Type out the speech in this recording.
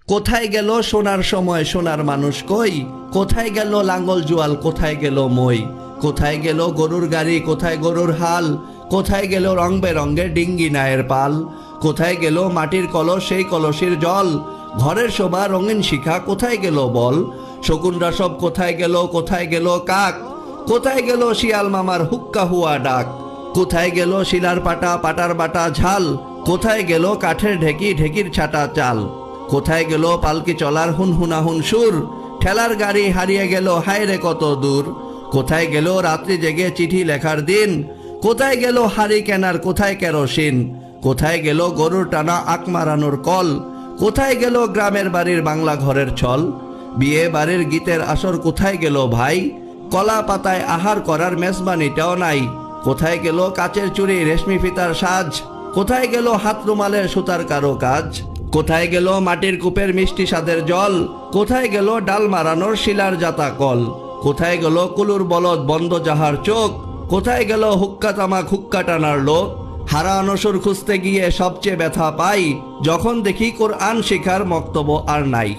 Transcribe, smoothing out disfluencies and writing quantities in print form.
কোথায় গেল সোনার সময় সোনার মানুষ কই? কোথায় গেল লাঙ্গল জুয়াল, কোথায় গেল মই? কোথায় গেল গরুর গাড়ি, কোথায় গরুর হাল? কোথায় গেল রং বেরঙের ডিঙ্গি নায়ের পাল? কোথায় গেল মাটির কলস, সেই কলসের জল? ঘরের শোভা রঙিন শিখা কোথায় গেল বল? শকুনরা সব কোথায় গেল, কোথায় গেল কাক? কোথায় গেল শিয়াল মামার হুক্কা হুয়া ডাক? কোথায় গেল শিলার পাটা, পাটার বাটা ঝাল? কোথায় গেল কাঠের ঢেকি, ঢেকির ছাটা চাল? কোথায় গেল পালকি চলার হুনহুনাহুন সুর? ঠেলার গাড়ি হারিয়ে গেল হায়রে কত দূর? কোথায় গেল রাত্রি জেগে চিঠি লেখার দিন? কোথায় গেল হাড়ি কেনার, কোথায় কেরোসিন? কোথায় গেল গরুর টানা আক মারানোর কল? কোথায় গেল গ্রামের বাড়ির বাংলা ঘরের ছল? বিয়ে বাড়ির গীতের আসর কোথায় গেল ভাই? কলা পাতায় আহার করার মেজবানিটাও নাই। কোথায় গেল কাচের চুড়ি, রেশমি ফিতার সাজ? কোথায় গেল হাত রুমালের সুতার কারো কাজ? কোথায় গেল মাটির কূপের মিষ্টি স্বাদের জল? কোথায় গেল ডাল মারানোর শিলার জাতা কল? কোথায় গেল কুলুর বলদ বন্ধ যাহার চোখ? কোথায় গেল হুক্কা তামাক হুক্কা টানার লোক? হারানো সুর খুঁজতে গিয়ে সবচেয়ে ব্যথা পাই, যখন দেখি কোরআন শিখার মক্তব্য আর নাই।